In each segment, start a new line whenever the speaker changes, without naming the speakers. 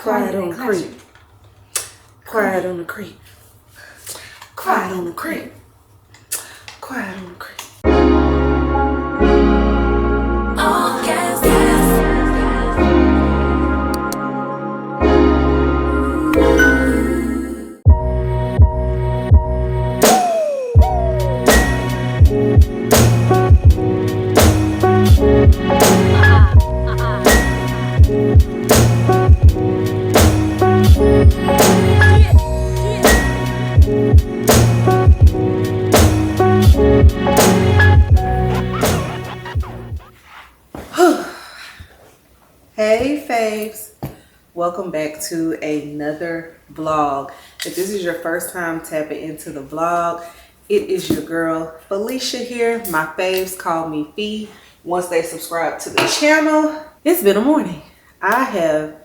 Quiet on the creek. Quiet on the creek. Quiet on the creek. Quiet on the creek.
Oh, yes,
Hey faves, welcome back to another vlog. If this is your first time tapping into the vlog, it is your girl Felicia here. My faves call me Fee once they subscribe to the channel. It's been a morning. I have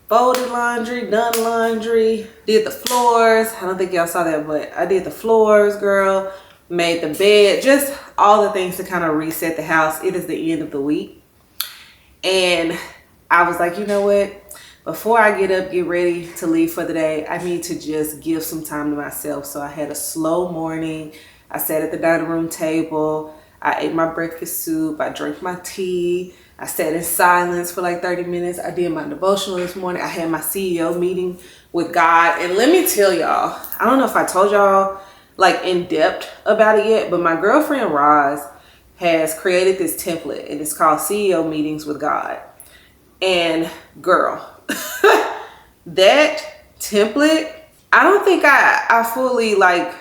folded laundry, done laundry, did the floors. I don't think y'all saw that, but I did the floors, girl. Made the bed, just all the things to kind of reset the house. It is the end of the week. And I was like, you know what? Before I get up, get ready to leave for the day, I need to just give some time to myself. So I had a slow morning. I sat at the dining room table. I ate my breakfast soup. I drank my tea. I sat in silence for like 30 minutes. I did my devotional this morning. I had my CEO meeting with God. And let me tell y'all, I don't know if I told y'all like in depth about it yet, but my girlfriend Roz has created this template and it's called CEO Meetings with God. And girl, that template, I don't think I fully like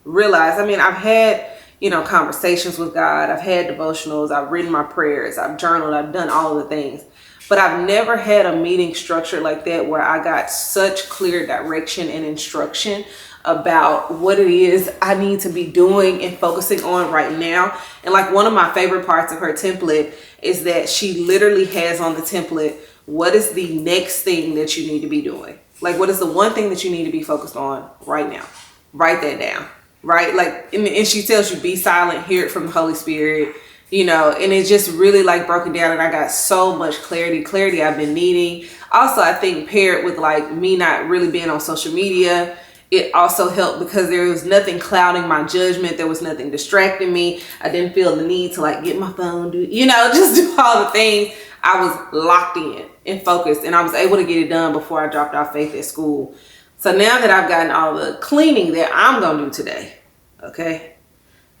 realized. I mean, I've had, you know, conversations with God. I've had devotionals. I've written my prayers. I've journaled. I've done all of the things. But I've never had a meeting structured like that where I got such clear direction and instruction about what it is I need to be doing and focusing on right now. And like one of my favorite parts of her template is that she literally has on the template, what is the next thing that you need to be doing? Like, what is the one thing that you need to be focused on right now? Write that down, right? Like, and she tells you, be silent, hear it from the Holy Spirit, you know, and it's just really like broken down. And I got so much clarity I've been needing. Also, I think paired with like me not really being on social media, it also helped because there was nothing clouding my judgment. There was nothing distracting me. I didn't feel the need to like get my phone, just do all the things. I was locked in and focused, and I was able to get it done before I dropped off Faith at school. So now that I've gotten all the cleaning that I'm going to do today, okay,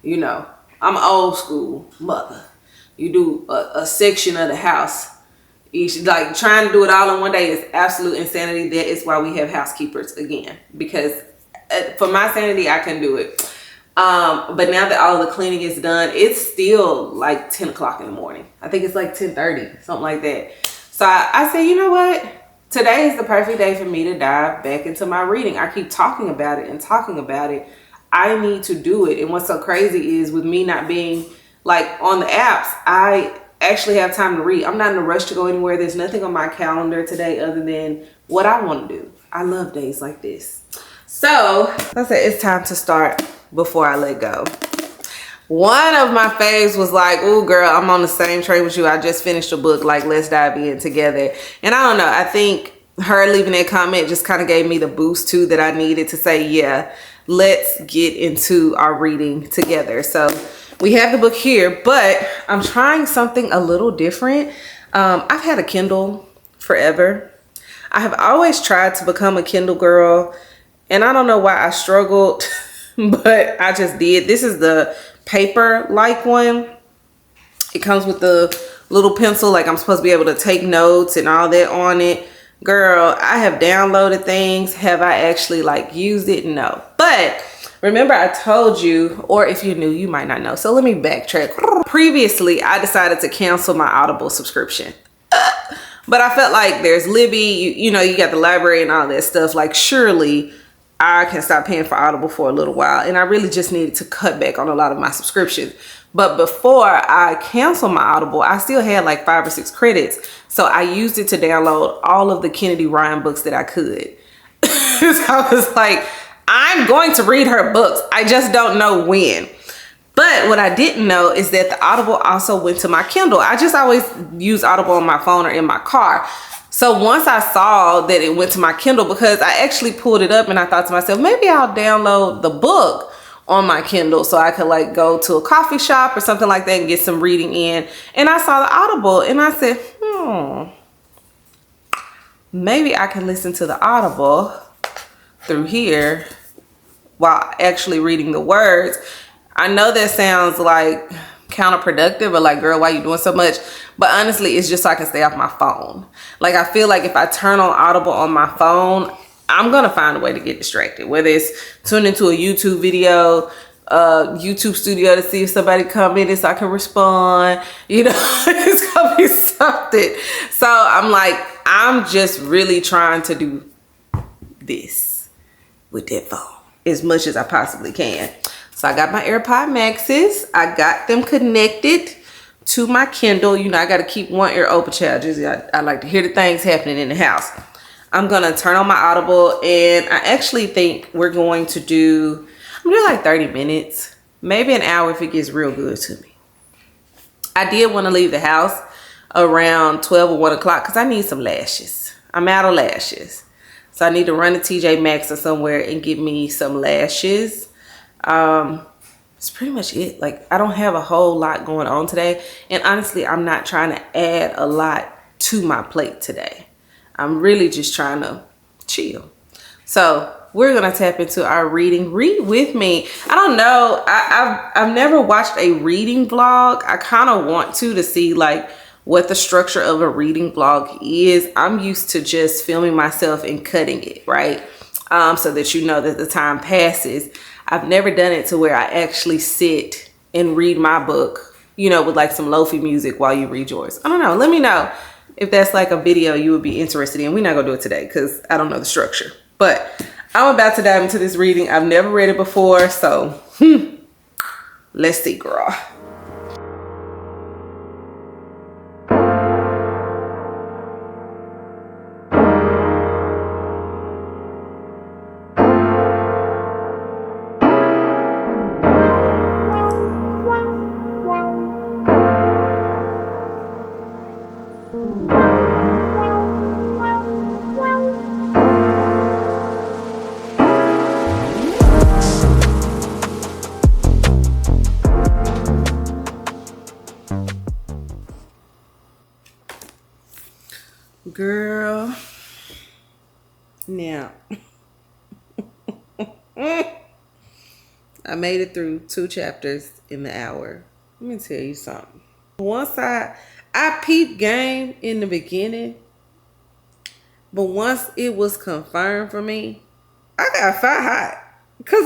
you know, I'm old school mother. You do a section of the house. Like trying to do it all in one day is absolute insanity. That is why we have housekeepers again, because for my sanity, I couldn't do it. But now that all the cleaning is done, it's still like 10 o'clock in the morning. I think it's like 10:30, something like that. So I said, you know what? Today is the perfect day for me to dive back into my reading. I keep talking about it and talking about it. I need to do it. And what's so crazy is with me not being like on the apps, I actually have time to read. I'm not in a rush to go anywhere. There's nothing on my calendar today other than what I want to do. I love days like this. So I said it's time to start before I let go. One of my faves was like, "Oh girl, I'm on the same train with you. I just finished a book. Like, let's dive in together." And I don't know, I think her leaving that comment just kind of gave me the boost too that I needed to say, yeah, let's get into our reading together. So we have the book here, but I'm trying something a little different. I've had a Kindle forever. I have always tried to become a Kindle girl, and I don't know why I struggled, but I just did. This is the paper-like one. It comes with the little pencil, like I'm supposed to be able to take notes and all that on it. Girl, I have downloaded things. Have I actually like used it? No. But remember I told you, or if you're new, you might not know. So let me backtrack. Previously, I decided to cancel my Audible subscription. But I felt like there's Libby, you know, you got the library and all that stuff. Like surely I can stop paying for Audible for a little while. And I really just needed to cut back on a lot of my subscriptions. But before I canceled my Audible, I still had like 5 or 6 credits. So I used it to download all of the Kennedy Ryan books that I could. So I was like, I'm going to read her books. I just don't know when. But what I didn't know is that the Audible also went to my Kindle. I just always use Audible on my phone or in my car. So once I saw that it went to my Kindle, because I actually pulled it up and I thought to myself, maybe I'll download the book on my Kindle so I could like go to a coffee shop or something like that and get some reading in. And I saw the Audible and I said, maybe I can listen to the Audible through here while actually reading the words. I know that sounds like counterproductive or like, girl, why you doing so much? But honestly, it's just so I can stay off my phone. Like, I feel like if I turn on Audible on my phone, I'm gonna find a way to get distracted, whether it's tune into a YouTube video, YouTube studio to see if somebody commented so I can respond, you know. It's gonna be something. So I'm like, I'm just really trying to do this with that phone as much as I possibly can. So I got my AirPod Maxes. I got them connected to my Kindle. You know, I got to keep one ear open, child. I like to hear the things happening in the house. I'm going to turn on my Audible, and I actually think we're going to do, I'm going to do like 30 minutes, maybe an hour if it gets real good to me. I did want to leave the house around 12 or 1 o'clock because I need some lashes. I'm out of lashes. So I need to run to TJ Maxx or somewhere and get me some lashes. It's pretty much it. Like, I don't have a whole lot going on today. And honestly, I'm not trying to add a lot to my plate today. I'm really just trying to chill. So we're going to tap into our reading. Read with me. I don't know. I've never watched a reading vlog. I kind of want to see like what the structure of a reading vlog is. I'm used to just filming myself and cutting it, right? So that you know that the time passes. I've never done it to where I actually sit and read my book, you know, with like some lofi music while you read yours. I don't know. Let me know if that's like a video you would be interested in. We're not gonna do it today because I don't know the structure. But I'm about to dive into this reading. I've never read it before, so let's see, girl. Girl, now I made it through 2 chapters in the hour. Let me tell you something. Once I peeped game in the beginning, but once it was confirmed for me, I got fire hot. Cause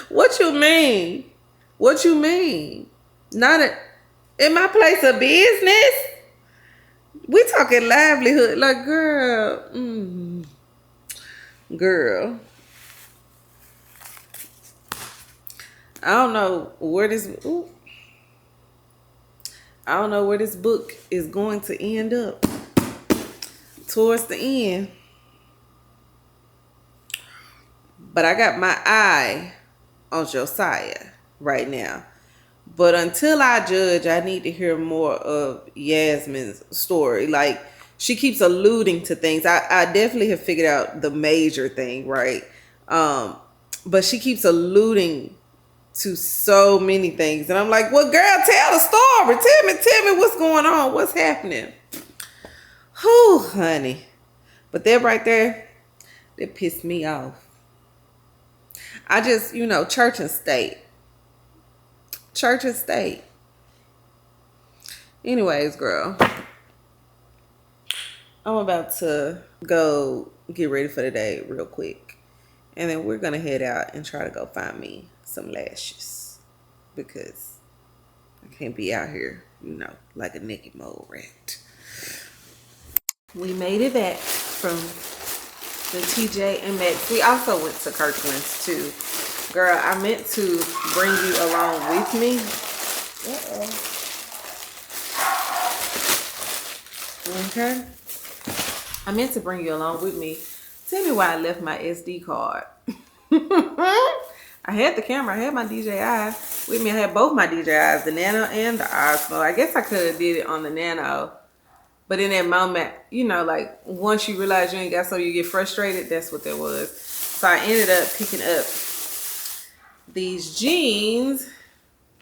what you mean? What you mean? Not in my place of business? We talking livelihood, like, girl, girl. I don't know where this book is going to end up towards the end. But I got my eye on Josiah right now. But until I judge, I need to hear more of Yasmin's story. Like, she keeps alluding to things. I definitely have figured out the major thing, right? But she keeps alluding to so many things. And I'm like, well, girl, tell the story. Tell me what's going on. What's happening? Whew, honey. But that right there, that pissed me off. I just, church and state. Church and state. Anyways, girl, I'm about to go get ready for the day real quick. And then we're going to head out and try to go find me some lashes. Because I can't be out here, like a naked mole rat. We made it back from the TJ and Maxx. We also went to Kirkland's too. Girl, I meant to bring you along with me. Okay. I meant to bring you along with me. Tell me why I left my SD card. I had the camera. I had my DJI with me. I had both my DJIs, the Nano and the Osmo. I guess I could have did it on the Nano. But in that moment, you know, like once you realize you ain't got something, you get frustrated. That's what that was. So I ended up picking up these jeans,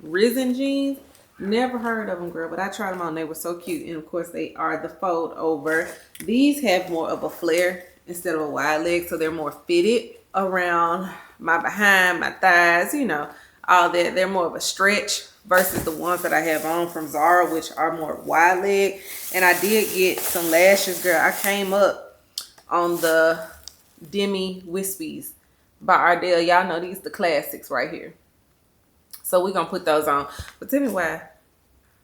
Risen jeans. Never heard of them, girl, but I tried them on. They were so cute. And of course, they are the fold over. These have more of a flare instead of a wide leg, so they're more fitted around my behind, my thighs, you know, all that. They're more of a stretch versus the ones that I have on from Zara, which are more wide leg. And I did get some lashes, girl. I came up on the Demi Wispies by Ardell. Y'all know these the classics right here. So we're gonna put those on. But tell me why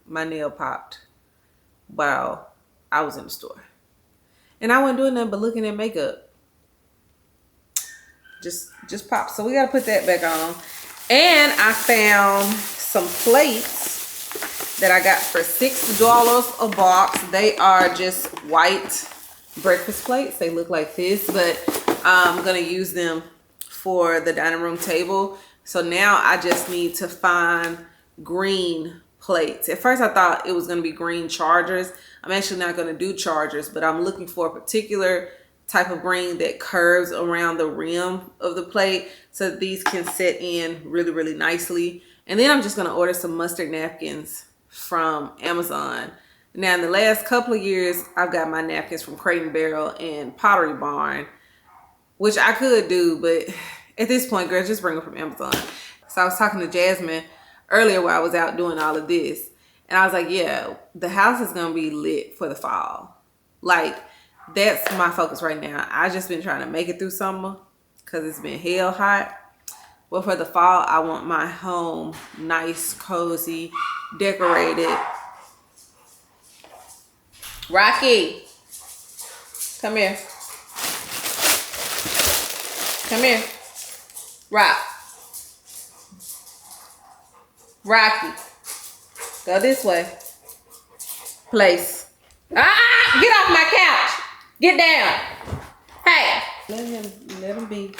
my nail popped while I was in the store. And I wasn't doing nothing but looking at makeup. Just popped. So we gotta put that back on. And I found some plates that I got for $6 a box. They are just white breakfast plates. They look like this, but I'm gonna use them for the dining room table. So now I just need to find green plates. At first I thought it was going to be green chargers. I'm actually not going to do chargers, but I'm looking for a particular type of green that curves around the rim of the plate so that these can set in really, really nicely. And then I'm just going to order some mustard napkins from Amazon. Now in the last couple of years, I've got my napkins from Crate and Barrel and Pottery Barn, which I could do, but at this point, girl, just bring them from Amazon. So I was talking to Jasmine earlier while I was out doing all of this. And I was like, yeah, the house is going to be lit for the fall. Like, that's my focus right now. I just been trying to make it through summer because it's been hell hot. But for the fall, I want my home nice, cozy, decorated. Rocky, come here. Come here. Rocky, go this way. Place. Ah! Get off my couch. Get down. Hey. Let him be.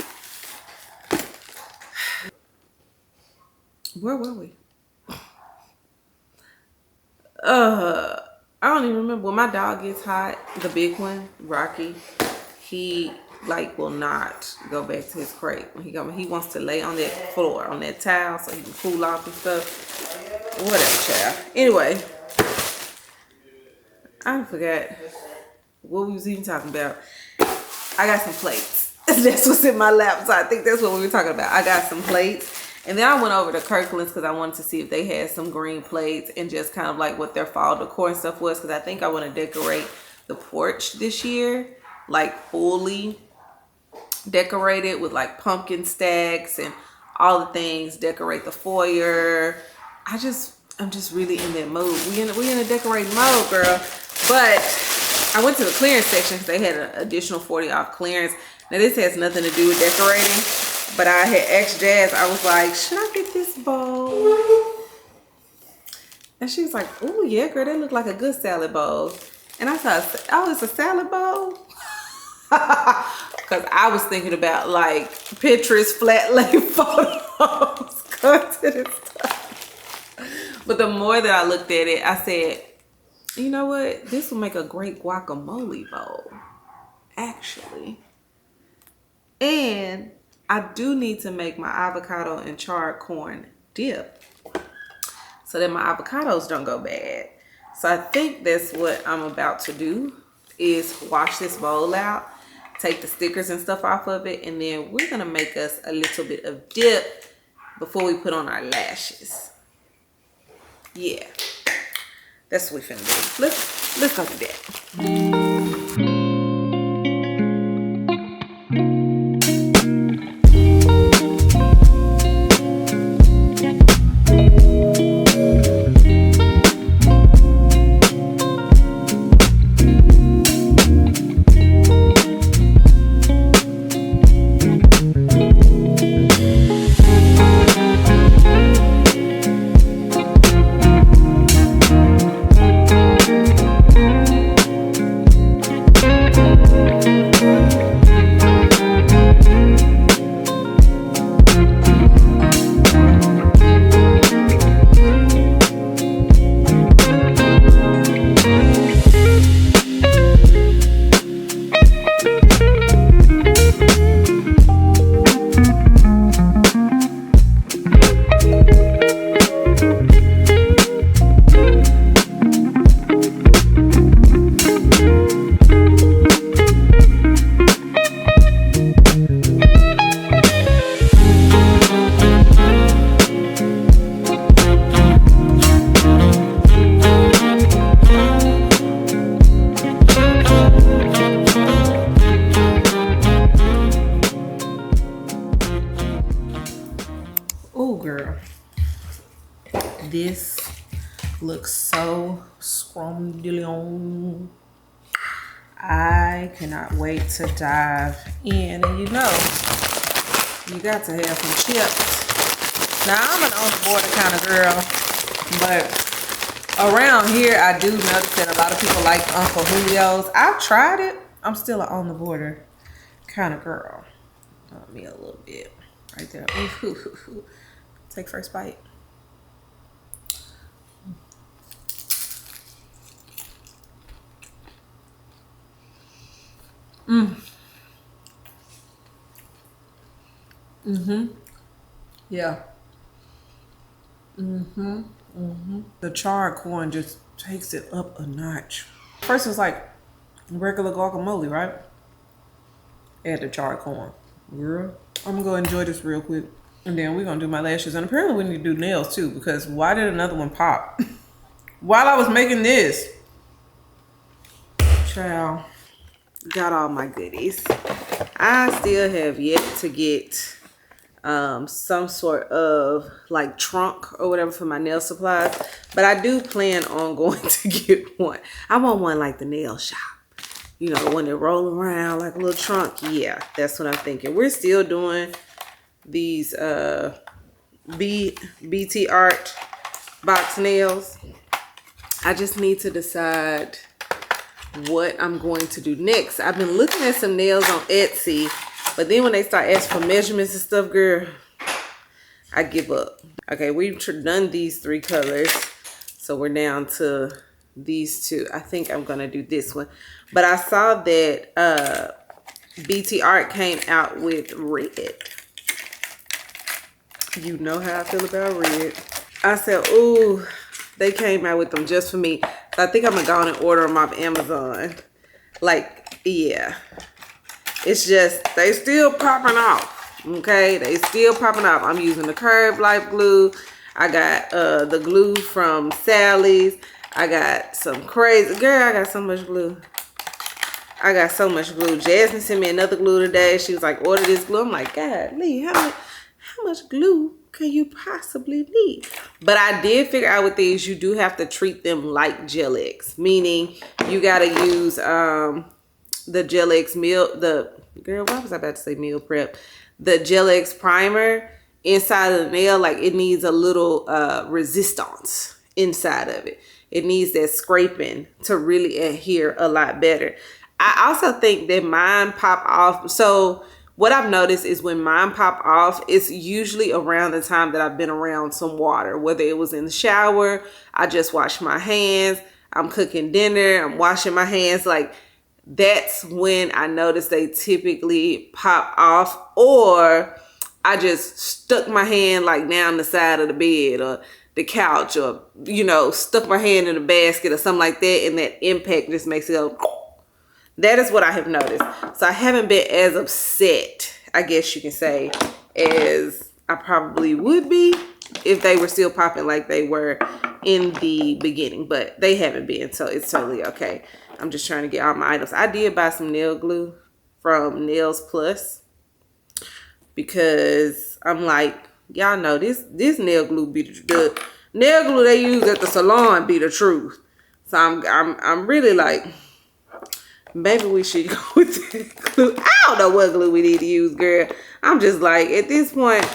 Where were we? I don't even remember. When my dog gets hot, the big one, Rocky, he like will not go back to his crate. When he wants to lay on that floor, on that towel, so he can cool off and stuff. Whatever, child. Anyway, I forgot what we was even talking about. I got some plates. That's what's in my lap, so I think that's what we were talking about. I got some plates. And then I went over to Kirkland's because I wanted to see if they had some green plates and just kind of like what their fall decor and stuff was, because I think I want to decorate the porch this year, like fully decorated with like pumpkin stacks and all the things, decorate the foyer. I'm just really in that mood. We in a decorating mode, girl. But I went to the clearance section because they had an additional 40 off clearance. Now this has nothing to do with decorating, but I had asked Jazz, I was like, should I get this bowl? And she was like, oh yeah, girl, they look like a good salad bowl. And I thought, oh, it's a salad bowl? Because I was thinking about like Pinterest flat lay photos. Content and stuff. But the more that I looked at it, I said, you know what? This will make a great guacamole bowl, actually. And I do need to make my avocado and charred corn dip so that my avocados don't go bad. So I think that's what I'm about to do, is wash this bowl out, take the stickers and stuff off of it, and then we're gonna make us a little bit of dip before we put on our lashes. Yeah, that's what we finna do. Let's go do that. I cannot wait to dive in. And you know, you got to have some chips. Now, I'm an on-the-border kind of girl, but around here, I do notice that a lot of people like Uncle Julio's. I've tried it. I'm still an on-the-border kind of girl. Let me a little bit right there. Ooh. Take first bite. Yeah. The charred corn just takes it up a notch. First it's like regular guacamole, right? Add the charred corn. Girl, I'm gonna go enjoy this real quick. And then we're gonna do my lashes. And apparently we need to do nails too, because why did another one pop? While I was making this. Child, got all my goodies. I still have yet to get some sort of like trunk or whatever for my nail supplies, but I do plan on going to get one. I want one like the nail shop, you know, when they roll around like a little trunk. Yeah, that's what I'm thinking. We're still doing these BT Art box nails. I just need to decide what I'm going to do next. I've been looking at some nails on Etsy, but then when they start asking for measurements and stuff, girl, I give up. Okay, we've done these 3 colors, so we're down to these 2. I think I'm gonna do this one, but I saw that BT Art came out with red. You know how I feel about red. I said, ooh, they came out with them just for me. So I think I'm gonna go on and order them off Amazon. Like, yeah. It's just, they still popping off, okay? They still popping off. I'm using the Curve Life glue. I got the glue from Sally's. I got some crazy, girl, I got so much glue. I got so much glue. Jasmine sent me another glue today. She was like, order this glue. I'm like, God, Lee, how much glue can you possibly need? But I did figure out with these, you do have to treat them like Gel-X, meaning you got to use the Gel-X girl, why was I about to say meal prep? The Gel-X primer inside of the nail, like it needs a little resistance inside of it. It needs that scraping to really adhere a lot better. I also think that mine pop off. So what I've noticed is when mine pop off, it's usually around the time that I've been around some water, whether it was in the shower, I just washed my hands, I'm cooking dinner, I'm washing my hands, like that's when I notice they typically pop off, or I just stuck my hand like down the side of the bed or the couch, or, you know, stuck my hand in a basket or something like that, and that impact just makes it go. That is what I have noticed. So I haven't been as upset, I guess you can say, as I probably would be if they were still popping like they were in the beginning, but they haven't been, so it's totally okay. I'm just trying to get all my items. I did buy some nail glue from Nails Plus because I'm like, y'all know this nail glue be the nail glue they use at the salon be the truth. So I'm really like, maybe we should go with that glue. I don't know what glue we need to use, girl. I'm just like, at this point,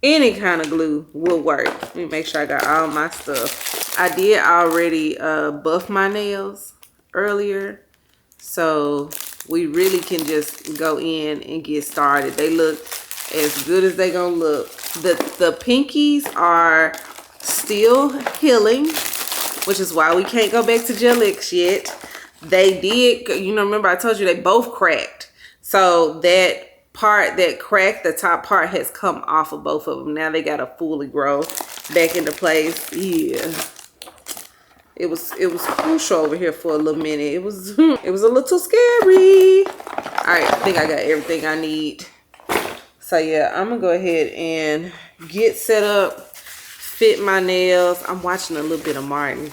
any kind of glue will work. Let me make sure I got all my stuff. I did already buff my nails earlier, so we really can just go in and get started. They look as good as they gonna look. The pinkies are still healing, which is why we can't go back to Gel-X yet. They did, you know, remember I told you they both cracked. So that part that cracked, the top part has come off of both of them. Now they got to fully grow back into place. Yeah. It was crucial over here for a little minute. It was a little scary. All right, I think I got everything I need. So yeah, I'm gonna go ahead and get set up, fit my nails. I'm watching a little bit of Martin.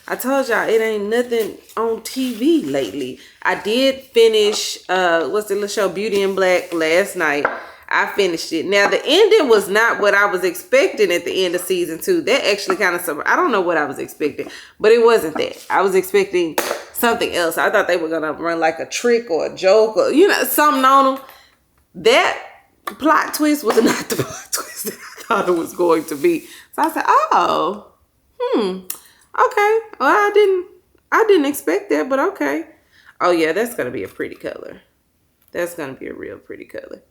I told y'all it ain't nothing on TV lately. I did finish what's the little show, Beauty in Black, last night. I finished it. Now the ending was not what I was expecting at the end of season 2. That actually kind of, I don't know what I was expecting, but it wasn't that. I was expecting something else. I thought they were gonna run like a trick or a joke or something on them. That plot twist was not the plot twist that I thought it was going to be. So I said, oh, okay. Well, I didn't expect that, but okay. Oh yeah, that's gonna be a pretty color. That's gonna be a real pretty color.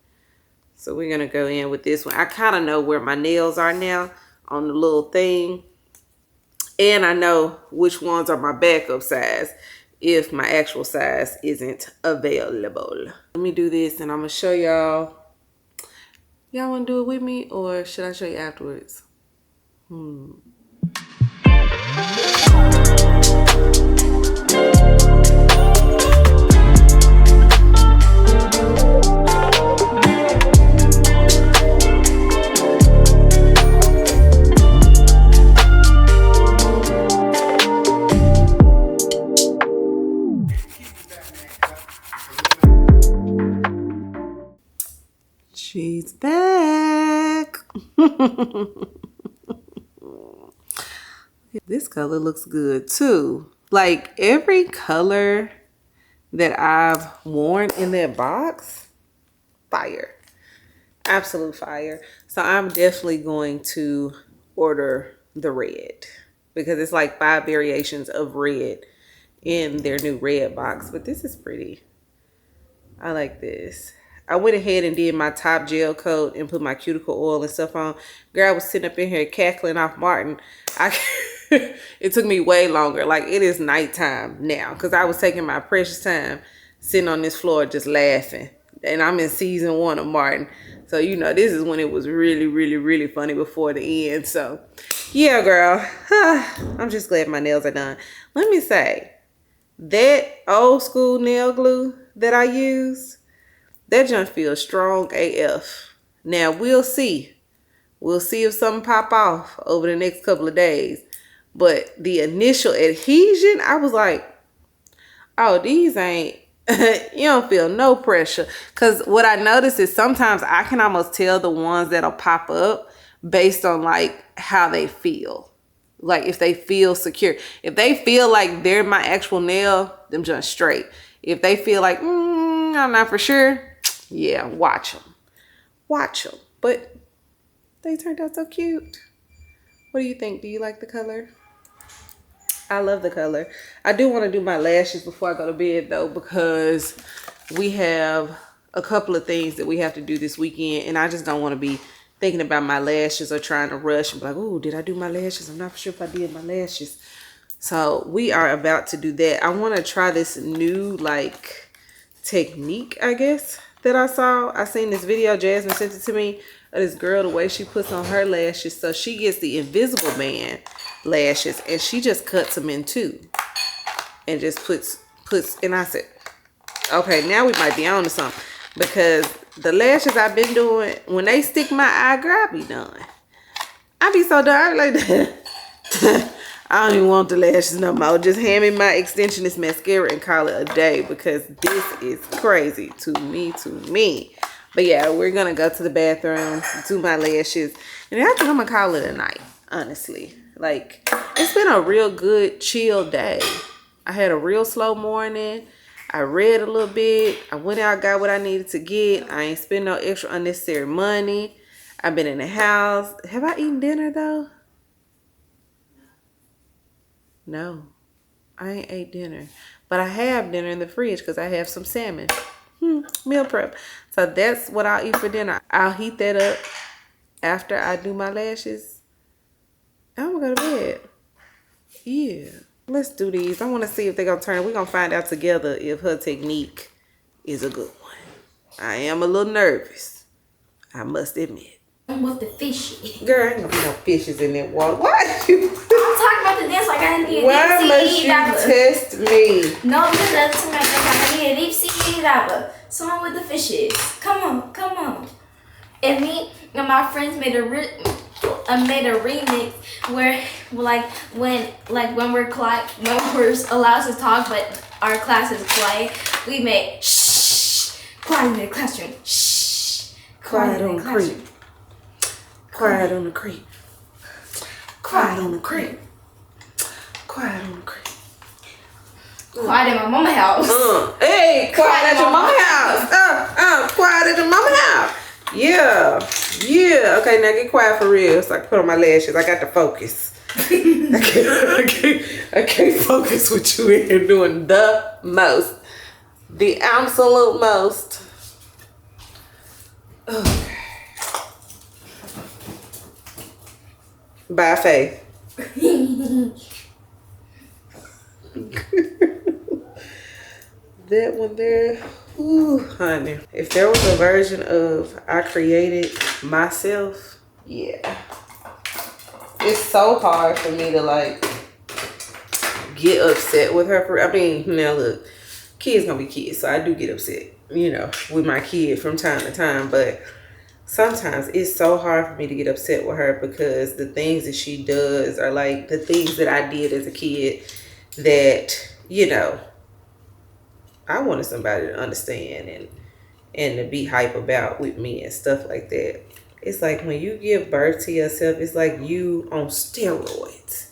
So we're gonna go in with this one. I kind of know where my nails are now on the little thing. And I know which ones are my backup size if my actual size isn't available. Let me do this and I'm gonna show y'all. Y'all wanna do it with me or should I show you afterwards? She's back. This color looks good too. Like every color that I've worn in that box, fire. Absolute fire. So I'm definitely going to order the red because it's like 5 variations of red in their new red box. But this is pretty. I like this. I went ahead and did my top gel coat and put my cuticle oil and stuff on. Girl, I was sitting up in here cackling off Martin. It took me way longer. Like it is nighttime now because I was taking my precious time sitting on this floor just laughing. And I'm in season 1 of Martin. So, this is when it was really, really, really funny before the end. So, yeah, girl. I'm just glad my nails are done. Let me say, that old school nail glue that I use, that junk feels strong AF. Now, we'll see. We'll see if something pop off over the next couple of days. But the initial adhesion, I was like, oh, these ain't, you don't feel no pressure. Because what I noticed is sometimes I can almost tell the ones that'll pop up based on like how they feel. Like if they feel secure. If they feel like they're my actual nail, them just straight. If they feel like, I'm not for sure, yeah, watch them. Watch them. But they turned out so cute. What do you think? Do you like the color? I love the color. I do want to do my lashes before I go to bed though, because we have a couple of things that we have to do this weekend and I just don't want to be thinking about my lashes or trying to rush and be like, oh, did I do my lashes? I'm not sure if I did my lashes. So we are about to do that. I want to try this new like technique, I guess, that I saw. I seen this video, Jasmine sent it to me, of this girl, the way she puts on her lashes. So she gets the invisible band lashes and she just cuts them in two and just puts, and I said, okay, now we might be on to something, because the lashes I've been doing, when they stick my eye, girl, I be done. I be so done. I be like that. I don't even want the lashes no more. Just hand me my extensionist mascara and call it a day, because this is crazy to me. But yeah, we're gonna go to the bathroom, do my lashes, and I think I'm gonna call it a night, honestly. Like, it's been a real good chill day. I had a real slow morning. I read a little bit. I went out, got what I needed to get. I ain't spend no extra unnecessary money. I've been in the house. Have I eaten dinner though? No, I ain't ate dinner. But I have dinner in the fridge because I have some salmon. Meal prep. So that's what I'll eat for dinner. I'll heat that up after I do my lashes. I'm gonna go to bed. Yeah. Let's do these. I want to see if they're going to turn. We're going to find out together if her technique is a good one. I am a little nervous, I must admit.
With the fishy.
Girl, ain't gonna be no fishes in that water. Why did you?
I'm talking about the dance like I need a
Why
deep
must
sea
you
diver.
test me?
No, because that's too much. I need a deep sea diver. Someone with the fishes. Come on. And me and my friends made a remix where when we're allowed to talk but our classes play, we made shh quiet in the classroom, shh
Quiet on the creep. Quiet on the creep. Quiet on the creep. Quiet on the creep.
Quiet in my mama house.
Hey, quiet at your mama house. Quiet at your mama house. Yeah. Okay, now get quiet for real. So I can put on my lashes. I got to focus. I can't focus with you in here doing the most. The absolute most. Okay. Bye, Faye. That one there. Ooh, honey. If there was a version of I created myself, yeah. It's so hard for me to like get upset with her. I mean, now look, kids gonna be kids, so I do get upset, you know, with my kid from time to time. But sometimes it's so hard for me to get upset with her because the things that she does are like the things that I did as a kid that, you know, I wanted somebody to understand and to be hype about with me and stuff like that. It's like when you give birth to yourself, it's like you on steroids.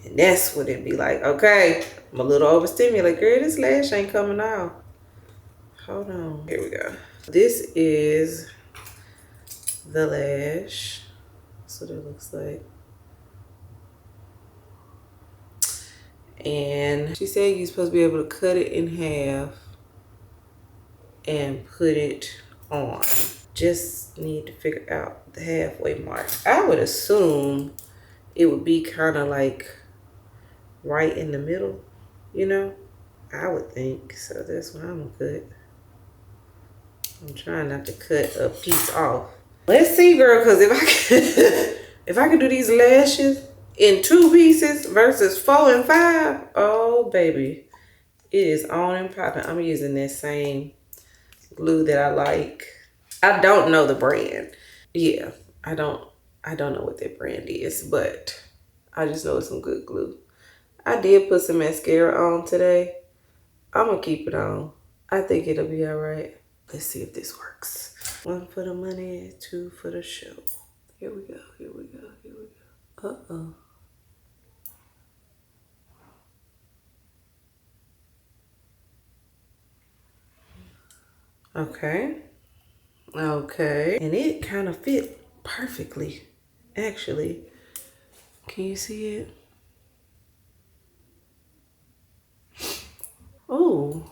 And that's what it be like. Okay, I'm a little overstimulated. Girl, this lash ain't coming out. Hold on. Here we go. This is the lash. That's what it looks like. And she said you're supposed to be able to cut it in half and put it on. Just need to figure out the halfway mark. I would assume it would be kind of like right in the middle, you know? I would think. So that's what I'm gonna cut. I'm trying not to cut a piece off. Let's see, girl, because if I could do these lashes in 2 pieces versus 4 and 5, oh baby, it is on and popping. I'm using that same glue that I like. I don't know the brand. Yeah, I don't know what that brand is, but I just know it's some good glue. I did put some mascara on today. I'm gonna keep it on. I think it'll be all right. Let's see if this works. 1 for the money, 2 for the show. Here we go, here we go, here we go. Uh-oh. Okay. Okay. And it kind of fit perfectly, actually. Can you see it? Oh.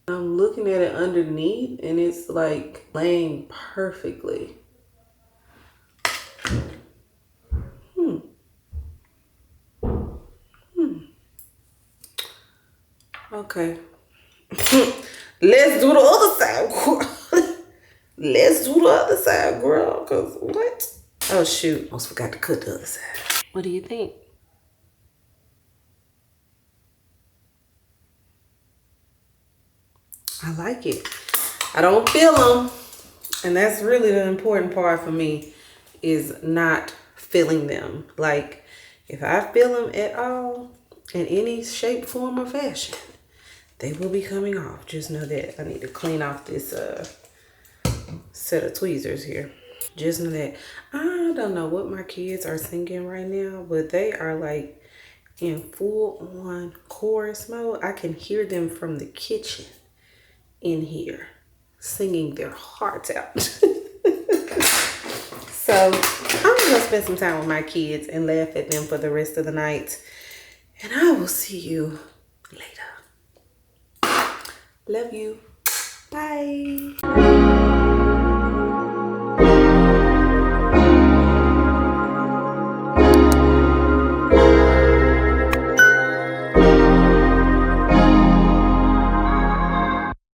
I'm looking at it underneath and it's like laying perfectly. Okay. Let's do the other side. Let's do the other side, girl. Cause what? Oh shoot. Almost forgot to cut the other side. What do you think? I like it. I don't feel them. And that's really the important part for me, is not feeling them. Like, if I feel them at all, in any shape, form, or fashion, they will be coming off. Just know that. I need to clean off this set of tweezers here. Just know that. I don't know what my kids are singing right now, but they are like in full-on chorus mode. I can hear them from the kitchen in here singing their hearts out. So I'm gonna spend some time with my kids and laugh at them for the rest of the night, and I will see you later. Love you. Bye.